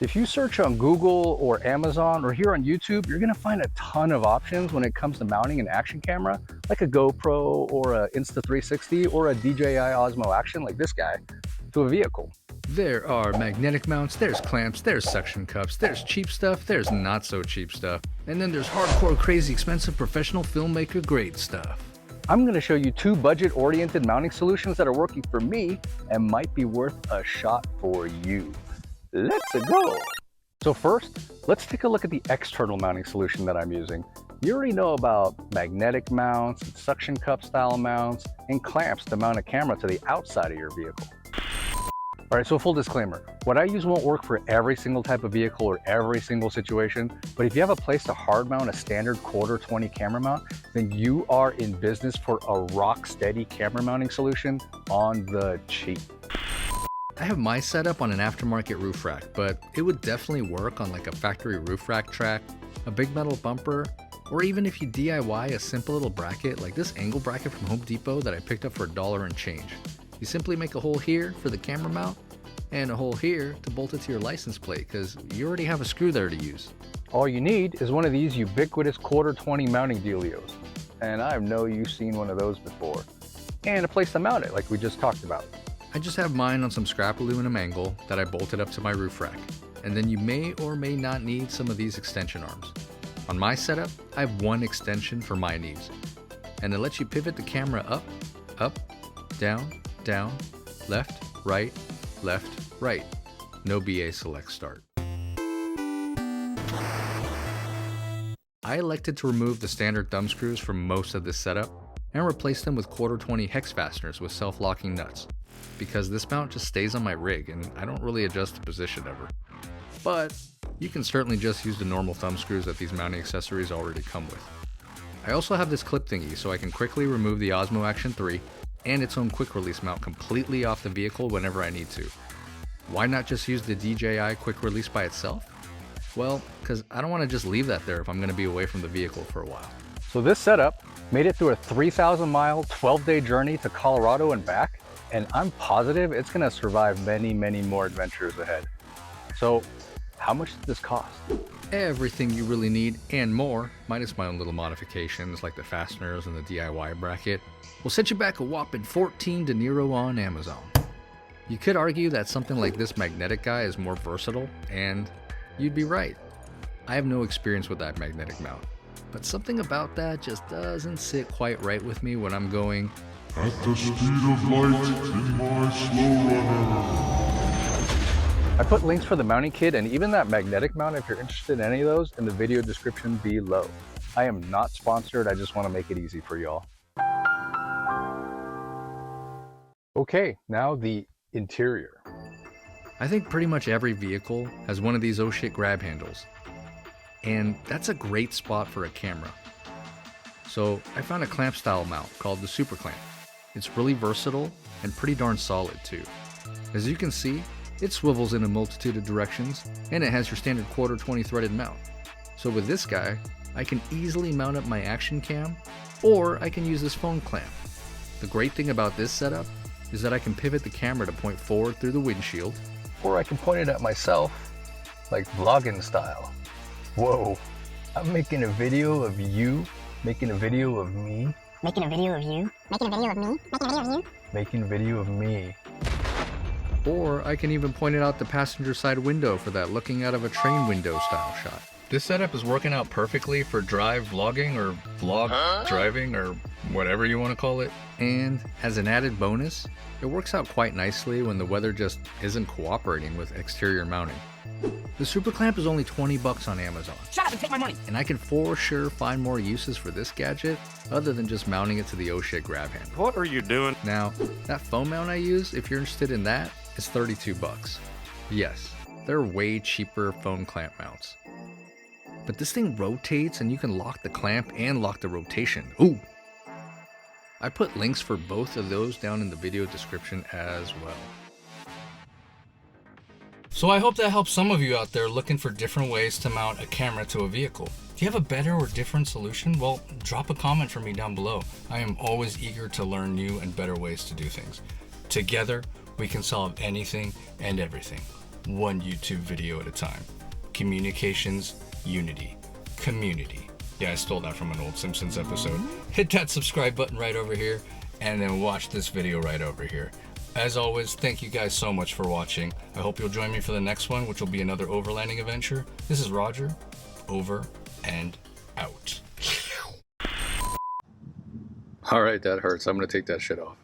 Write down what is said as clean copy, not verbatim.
If you search on Google or Amazon or here on YouTube, you're gonna find a ton of options when it comes to mounting an action camera, like a GoPro or a Insta360 or a DJI Osmo Action like this guy, to a vehicle. There are magnetic mounts, there's clamps, there's suction cups, there's cheap stuff, there's not so cheap stuff, and then there's hardcore, crazy, expensive, professional filmmaker grade stuff. I'm gonna show you two budget-oriented mounting solutions that are working for me and might be worth a shot for you. Let's go! So first, let's take a look at the external mounting solution that I'm using. You already know about magnetic mounts, suction cup style mounts, and clamps to mount a camera to the outside of your vehicle. All right, so full disclaimer, what I use won't work for every single type of vehicle or every single situation, but if you have a place to hard mount a standard Q20 camera mount, then you are in business for a rock steady camera mounting solution on the cheap. I have my setup on an aftermarket roof rack, but it would definitely work on like a factory roof rack track, a big metal bumper, or even if you DIY a simple little bracket like this angle bracket from Home Depot that I picked up for $1 and change. You simply make a hole here for the camera mount and a hole here to bolt it to your license plate because you already have a screw there to use. All you need is one of these ubiquitous Q20 mounting dealios, and I know you've seen one of those before, and a place to mount it like we just talked about. I just have mine on some scrap aluminum angle that I bolted up to my roof rack. And then you may or may not need some of these extension arms. On my setup, I have one extension for my needs. And it lets you pivot the camera up, down, down, left, right. No BA select start. I elected to remove the standard thumb screws from most of this setup and replace them with Q20 hex fasteners with self-locking nuts, because this mount just stays on my rig and I don't really adjust the position ever. But you can certainly just use the normal thumb screws that these mounting accessories already come with. I also have this clip thingy so I can quickly remove the Osmo Action 3 and its own quick release mount completely off the vehicle whenever I need to. Why not just use the DJI quick release by itself? Well, because I don't want to just leave that there if I'm going to be away from the vehicle for a while. So this setup made it through a 3,000 mile, 12-day journey to Colorado and back, and I'm positive it's going to survive many, many more adventures ahead. So how much did this cost? Everything you really need and more, minus my own little modifications like the fasteners and the DIY bracket, will set you back a whopping 14 De Niro on Amazon. You could argue that something like this magnetic guy is more versatile, and you'd be right. I have no experience with that magnetic mount, but something about that just doesn't sit quite right with me when I'm going at the speed of light in my slow runner. I put links for the mounting kit and even that magnetic mount if you're interested in any of those in the video description below. I am not sponsored, I just want to make it easy for y'all. Okay, now the interior. I think pretty much every vehicle has one of these oh shit grab handles, and that's a great spot for a camera. So I found a clamp style mount called the Super Clamp. It's really versatile and pretty darn solid too. As you can see, it swivels in a multitude of directions, and it has your standard Q20 threaded mount. So with this guy, I can easily mount up my action cam, or I can use this phone clamp. The great thing about this setup is that I can pivot the camera to point forward through the windshield, or I can point it at myself, like vlogging style. Whoa, I'm making a video of you, making a video of me, making a video of you, making a video of me, making a video of you, making a video of me. Or I can even point it out the passenger side window for that looking out of a train window style shot. This setup is working out perfectly for drive vlogging or vlog driving or whatever you want to call it. And as an added bonus, it works out quite nicely when the weather just isn't cooperating with exterior mounting. The Super Clamp is only 20 bucks on Amazon. Shut up and take my money! And I can for sure find more uses for this gadget other than just mounting it to the oh shit grab handle. What are you doing? Now, that phone mount I use, if you're interested in that, is 32 bucks. Yes, there are way cheaper phone clamp mounts. But this thing rotates and you can lock the clamp and lock the rotation. Ooh! I put links for both of those down in the video description as well. So I hope that helps some of you out there looking for different ways to mount a camera to a vehicle. Do you have a better or different solution? Well, drop a comment for me down below. I am always eager to learn new and better ways to do things. Together, we can solve anything and everything. one YouTube video at a time. Communications, unity, community. Yeah, I stole that from an old Simpsons episode. Hit that subscribe button right over here, and then watch this video right over here. As always, thank you guys so much for watching. I hope you'll join me for the next one, which will be another overlanding adventure. This is Roger, over and out. All right, that hurts. I'm gonna take that shit off.